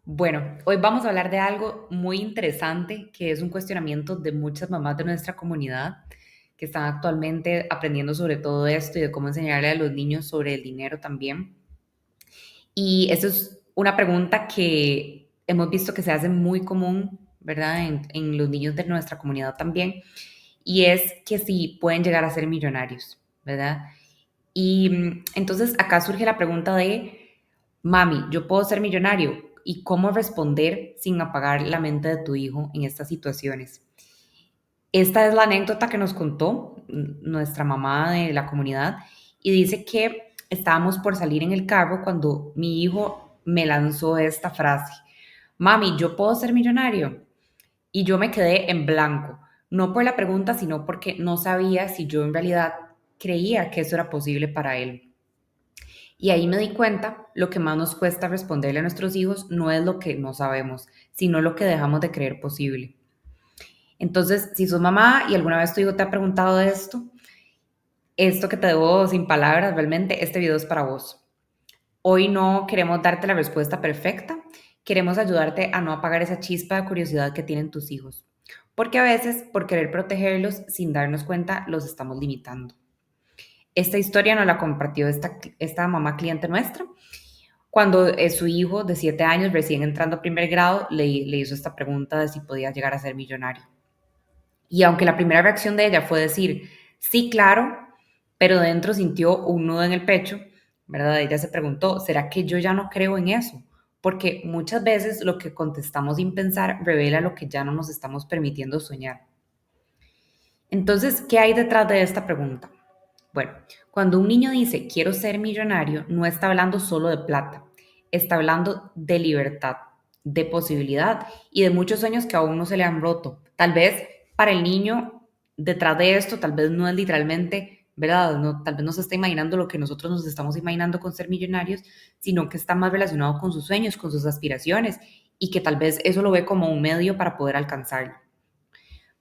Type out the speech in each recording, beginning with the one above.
Bueno, hoy vamos a hablar de algo muy interesante que es un cuestionamiento de muchas mamás de nuestra comunidad que están actualmente aprendiendo sobre todo esto y de cómo enseñarle a los niños sobre el dinero también. Y eso es una pregunta que hemos visto que se hace muy común, ¿verdad? En los niños de nuestra comunidad también. Y es que si pueden llegar a ser millonarios, ¿verdad? Y entonces acá surge la pregunta de, mami, ¿yo puedo ser millonario? ¿Y cómo responder sin apagar la mente de tu hijo en estas situaciones? Esta es la anécdota que nos contó nuestra mamá de la comunidad y dice que estábamos por salir en el carro cuando mi hijo me lanzó esta frase: mami, ¿yo puedo ser millonario? Y yo me quedé en blanco, no por la pregunta, sino porque no sabía si yo en realidad creía que eso era posible para él. Y ahí me di cuenta, lo que más nos cuesta responderle a nuestros hijos no es lo que no sabemos, sino lo que dejamos de creer posible. Entonces, si sos mamá y alguna vez tu hijo te ha preguntado de esto que te debo sin palabras, realmente este video es para vos. Hoy no queremos darte la respuesta perfecta, queremos ayudarte a no apagar esa chispa de curiosidad que tienen tus hijos, porque a veces, por querer protegerlos sin darnos cuenta, los estamos limitando. Esta historia nos la compartió esta mamá cliente nuestra cuando su hijo de 7 años, recién entrando a primer grado, le hizo esta pregunta de si podía llegar a ser millonario. Y aunque la primera reacción de ella fue decir, sí, claro, pero dentro sintió un nudo en el pecho, ¿verdad? Ella se preguntó, ¿será que yo ya no creo en eso? Porque muchas veces lo que contestamos sin pensar revela lo que ya no nos estamos permitiendo soñar. Entonces, ¿qué hay detrás de esta pregunta? Bueno, cuando un niño dice quiero ser millonario, no está hablando solo de plata, está hablando de libertad, de posibilidad y de muchos sueños que aún no se le han roto. Tal vez para el niño detrás de esto, tal vez no es literalmente, ¿verdad? No, tal vez no se está imaginando lo que nosotros nos estamos imaginando con ser millonarios, sino que está más relacionado con sus sueños, con sus aspiraciones y que tal vez eso lo ve como un medio para poder alcanzarlo.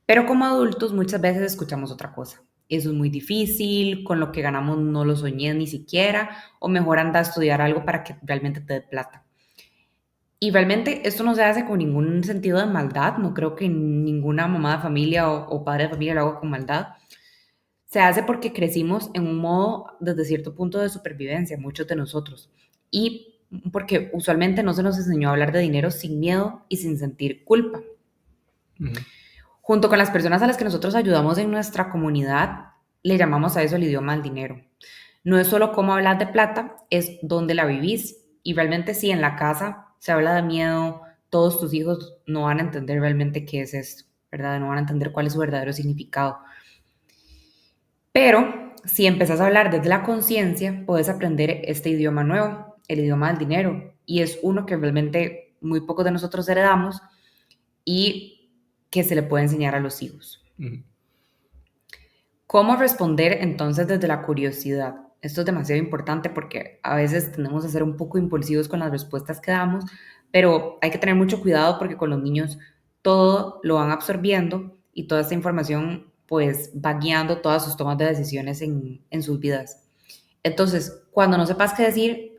Pero como adultos muchas veces escuchamos otra cosa. Eso es muy difícil, con lo que ganamos no lo soñé ni siquiera, o mejor anda a estudiar algo para que realmente te dé plata. Y realmente esto no se hace con ningún sentido de maldad, no creo que ninguna mamá de familia o padre de familia lo haga con maldad. Se hace porque crecimos en un modo desde cierto punto de supervivencia, muchos de nosotros. Y porque usualmente no se nos enseñó a hablar de dinero sin miedo y sin sentir culpa. Ujú. Junto con las personas a las que nosotros ayudamos en nuestra comunidad, le llamamos a eso el idioma del dinero. No es solo cómo hablar de plata, es dónde la vivís. Y realmente sí, en la casa se habla de miedo, todos tus hijos no van a entender realmente qué es esto, ¿verdad? No van a entender cuál es su verdadero significado. Pero si empezás a hablar desde la conciencia, puedes aprender este idioma nuevo, el idioma del dinero. Y es uno que realmente muy pocos de nosotros heredamos y que se le puede enseñar a los hijos. Ujú. ¿Cómo responder entonces desde la curiosidad? Esto es demasiado importante porque a veces tendemos a ser un poco impulsivos con las respuestas que damos, pero hay que tener mucho cuidado porque con los niños todo lo van absorbiendo y toda esta información pues va guiando todas sus tomas de decisiones en sus vidas. Entonces, cuando no sepas qué decir,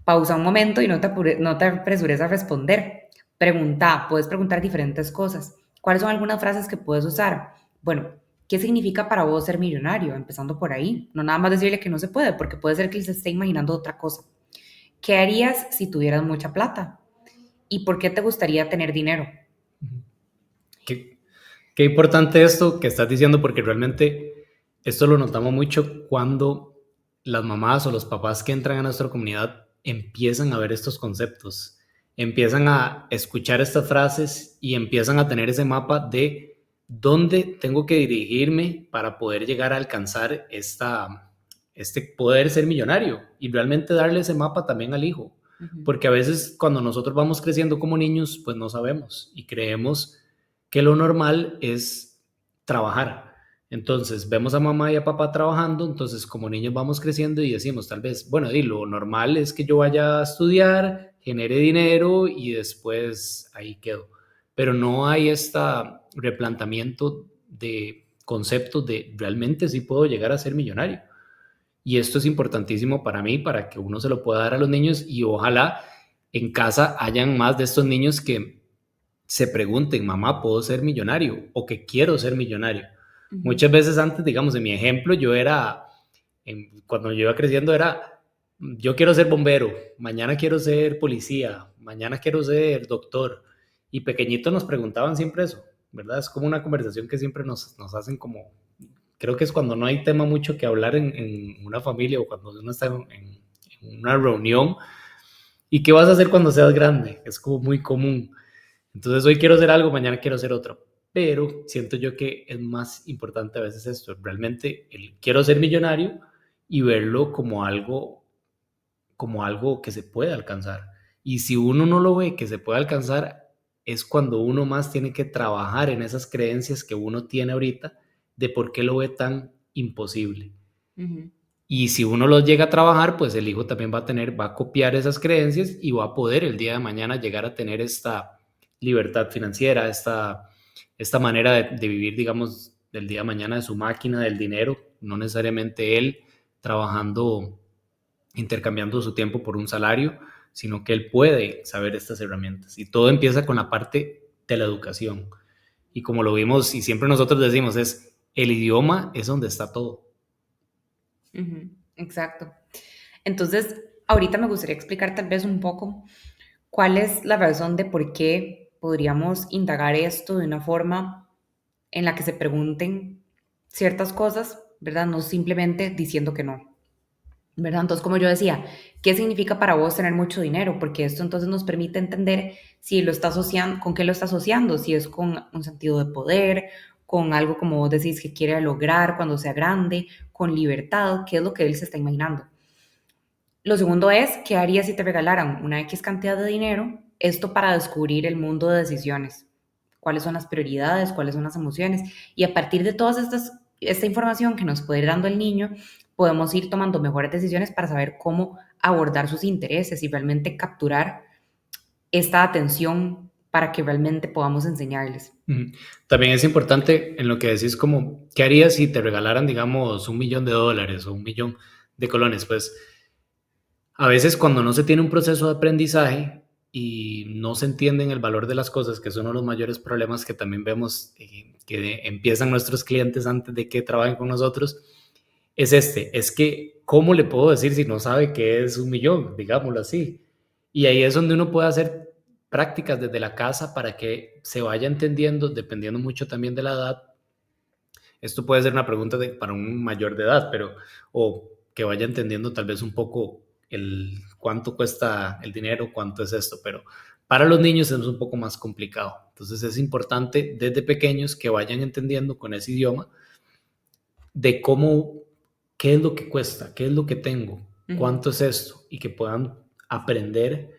pausa un momento y no te apresures a responder. Pregunta, puedes preguntar diferentes cosas. ¿Cuáles son algunas frases que puedes usar? Bueno, ¿qué significa para vos ser millonario? Empezando por ahí. No nada más decirle que no se puede, porque puede ser que él se esté imaginando otra cosa. ¿Qué harías si tuvieras mucha plata? ¿Y por qué te gustaría tener dinero? Ujú. Qué, qué importante esto que estás diciendo, porque realmente esto lo notamos mucho cuando las mamás o los papás que entran a nuestra comunidad empiezan a ver estos conceptos, empiezan a escuchar estas frases y empiezan a tener ese mapa de dónde tengo que dirigirme para poder llegar a alcanzar este poder ser millonario y realmente darle ese mapa también al hijo. Ujú. Porque a veces cuando nosotros vamos creciendo como niños, pues no sabemos y creemos que lo normal es trabajar. Entonces vemos a mamá y a papá trabajando, entonces como niños vamos creciendo y decimos tal vez, bueno, y lo normal es que yo vaya a estudiar, genere dinero y después ahí quedo. Pero no hay este replanteamiento de conceptos de realmente sí puedo llegar a ser millonario. Y esto es importantísimo para mí, para que uno se lo pueda dar a los niños y ojalá en casa hayan más de estos niños que se pregunten, mamá, ¿puedo ser millonario? O que quiero ser millonario. Ujú, Muchas veces antes, digamos, en mi ejemplo, cuando yo iba creciendo era, yo quiero ser bombero, mañana quiero ser policía, mañana quiero ser doctor. Y pequeñitos nos preguntaban siempre eso, ¿verdad? Es como una conversación que siempre nos hacen como, creo que es cuando no hay tema mucho que hablar en una familia o cuando uno está en una reunión. ¿Y qué vas a hacer cuando seas grande? Es como muy común. Entonces hoy quiero hacer algo, mañana quiero hacer otro. Pero siento yo que es más importante a veces esto, realmente el quiero ser millonario y verlo como algo que se puede alcanzar. Y si uno no lo ve que se puede alcanzar, es cuando uno más tiene que trabajar en esas creencias que uno tiene ahorita de por qué lo ve tan imposible. ujú, Y si uno los llega a trabajar, pues el hijo también va a copiar esas creencias y va a poder el día de mañana llegar a tener esta libertad financiera, esta manera de vivir, digamos, del día de mañana de su máquina, del dinero, no necesariamente él trabajando, intercambiando su tiempo por un salario, sino que él puede saber estas herramientas. Y todo empieza con la parte de la educación. Y como lo vimos y siempre nosotros decimos, es el idioma es donde está todo. ujú. Exacto. Entonces, ahorita me gustaría explicar tal vez un poco cuál es la razón de por qué podríamos indagar esto de una forma en la que se pregunten ciertas cosas, ¿verdad? No simplemente diciendo que no, ¿verdad? Entonces, como yo decía, ¿qué significa para vos tener mucho dinero? Porque esto entonces nos permite entender si lo está asociando, con qué lo está asociando, si es con un sentido de poder, con algo como vos decís que quiere lograr cuando sea grande, con libertad, qué es lo que él se está imaginando. Lo segundo es, ¿qué harías si te regalaran una X cantidad de dinero? Esto para descubrir el mundo de decisiones. ¿Cuáles son las prioridades? ¿Cuáles son las emociones? Y a partir de todas esta información que nos puede ir dando el niño, podemos ir tomando mejores decisiones para saber cómo abordar sus intereses y realmente capturar esta atención para que realmente podamos enseñarles. Ujú. También es importante en lo que decís como, ¿qué harías si te regalaran, digamos, $1 millón o 1 millón de colones? Pues a veces cuando no se tiene un proceso de aprendizaje y no se entienden el valor de las cosas, que es uno de los mayores problemas que también vemos que empiezan nuestros clientes antes de que trabajen con nosotros, es que, ¿cómo le puedo decir si no sabe qué es 1 millón? Digámoslo así. Y ahí es donde uno puede hacer prácticas desde la casa para que se vaya entendiendo, dependiendo mucho también de la edad. Esto puede ser una pregunta para un mayor de edad, pero o que vaya entendiendo tal vez un poco el cuánto cuesta el dinero, cuánto es esto, pero para los niños es un poco más complicado. Entonces es importante desde pequeños que vayan entendiendo con ese idioma de cómo, qué es lo que cuesta, qué es lo que tengo, Ujú, cuánto es esto y que puedan aprender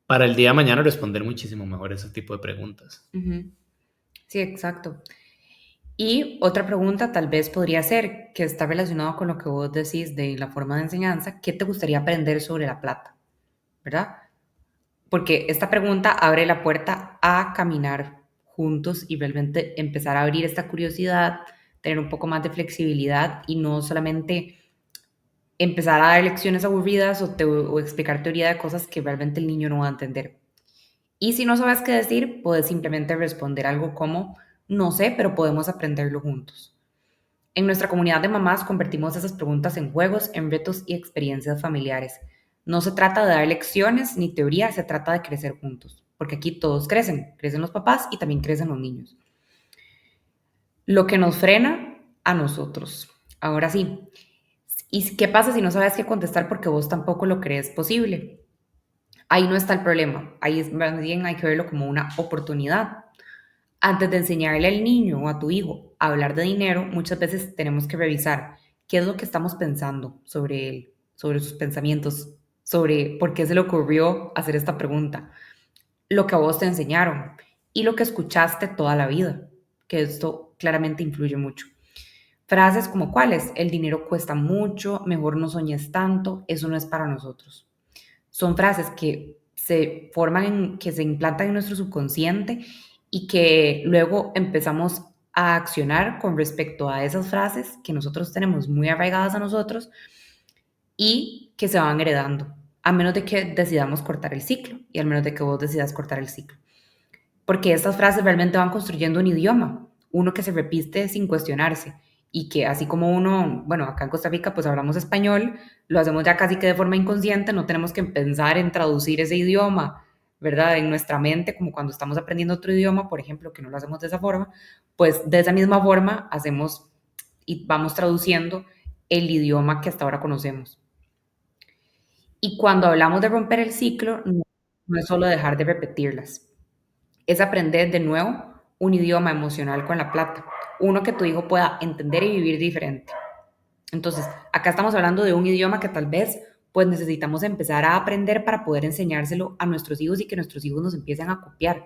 para el día de mañana responder muchísimo mejor ese tipo de preguntas. ujú. Sí, exacto. Y otra pregunta tal vez podría ser, que está relacionado con lo que vos decís de la forma de enseñanza, ¿qué te gustaría aprender sobre la plata? ¿Verdad? Porque esta pregunta abre la puerta a caminar juntos y realmente empezar a abrir esta curiosidad, tener un poco más de flexibilidad y no solamente empezar a dar lecciones aburridas o explicar teoría de cosas que realmente el niño no va a entender. Y si no sabes qué decir, puedes simplemente responder algo como, no sé, pero podemos aprenderlo juntos. En nuestra comunidad de mamás convertimos esas preguntas en juegos, en retos y experiencias familiares. No se trata de dar lecciones ni teoría, se trata de crecer juntos, porque aquí todos crecen, crecen los papás y también crecen los niños. Lo que nos frena a nosotros. Ahora sí, ¿y qué pasa si no sabes qué contestar porque vos tampoco lo crees posible? Ahí no está el problema, ahí más bien hay que verlo como una oportunidad. Antes de enseñarle al niño o a tu hijo a hablar de dinero, muchas veces tenemos que revisar qué es lo que estamos pensando sobre él, sobre sus pensamientos, sobre por qué se le ocurrió hacer esta pregunta, lo que a vos te enseñaron y lo que escuchaste toda la vida, que esto claramente influye mucho. Frases como cuáles, el dinero cuesta mucho, mejor no soñes tanto, eso no es para nosotros. Son frases que se forman, que se implantan en nuestro subconsciente y que luego empezamos a accionar con respecto a esas frases que nosotros tenemos muy arraigadas a nosotros y que se van heredando. a menos de que decidamos cortar el ciclo y al menos de que vos decidas cortar el ciclo. Porque estas frases realmente van construyendo un idioma, uno que se repite sin cuestionarse y que así como uno, bueno, acá en Costa Rica pues hablamos español, lo hacemos ya casi que de forma inconsciente, no tenemos que pensar en traducir ese idioma, ¿verdad? En nuestra mente, como cuando estamos aprendiendo otro idioma, por ejemplo, que no lo hacemos de esa forma, pues de esa misma forma hacemos y vamos traduciendo el idioma que hasta ahora conocemos. Y cuando hablamos de romper el ciclo, no es solo dejar de repetirlas, es aprender de nuevo un idioma emocional con la plata, uno que tu hijo pueda entender y vivir diferente. Entonces, acá estamos hablando de un idioma que tal vez pues necesitamos empezar a aprender para poder enseñárselo a nuestros hijos y que nuestros hijos nos empiecen a copiar.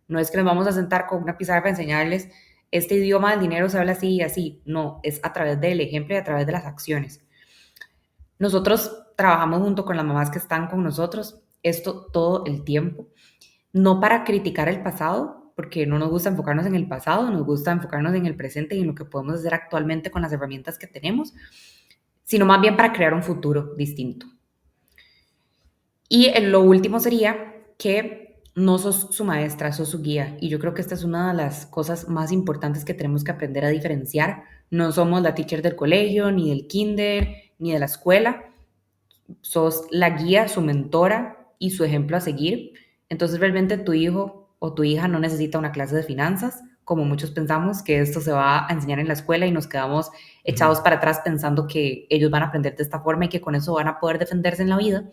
No es que nos vamos a sentar con una pizarra para enseñarles este idioma del dinero se habla así y así. No, es a través del ejemplo y a través de las acciones. Nosotros trabajamos junto con las mamás que están con nosotros esto todo el tiempo, no para criticar el pasado, porque no nos gusta enfocarnos en el pasado, nos gusta enfocarnos en el presente y en lo que podemos hacer actualmente con las herramientas que tenemos, sino más bien para crear un futuro distinto. Y lo último sería que no sos su maestra, sos su guía. Y yo creo que esta es una de las cosas más importantes que tenemos que aprender a diferenciar. No somos la teacher del colegio, ni del kinder, ni de la escuela. Sos la guía, su mentora y su ejemplo a seguir. Entonces realmente tu hijo o tu hija no necesita una clase de finanzas, como muchos pensamos que esto se va a enseñar en la escuela y nos quedamos echados para atrás pensando que ellos van a aprender de esta forma y que con eso van a poder defenderse en la vida.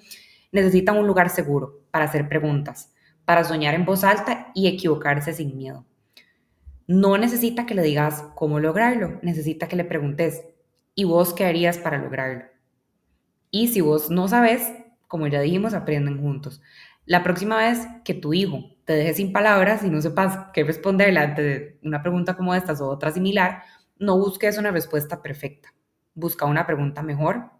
Necesitan un lugar seguro para hacer preguntas, para soñar en voz alta y equivocarse sin miedo. No necesita que le digas cómo lograrlo, necesita que le preguntes, ¿y vos qué harías para lograrlo? Y si vos no sabes, como ya dijimos, aprenden juntos. La próxima vez que tu hijo te deje sin palabras y no sepas qué responderle ante una pregunta como estas o otra similar, no busques una respuesta perfecta. Busca una pregunta mejor,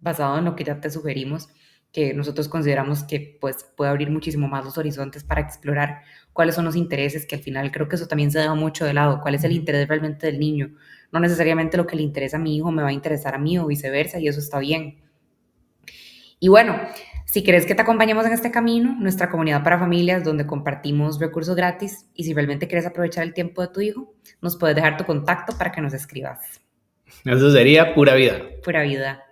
basado en lo que ya te sugerimos, que nosotros consideramos que pues, puede abrir muchísimo más los horizontes para explorar cuáles son los intereses, que al final creo que eso también se deja mucho de lado, cuál es el interés realmente del niño. No necesariamente lo que le interesa a mi hijo me va a interesar a mí o viceversa, y eso está bien. Y bueno, si querés que te acompañemos en este camino, nuestra comunidad para familias donde compartimos recursos gratis y si realmente quieres aprovechar el tiempo de tu hijo, nos puedes dejar tu contacto para que nos escribas. Eso sería pura vida. Pura vida.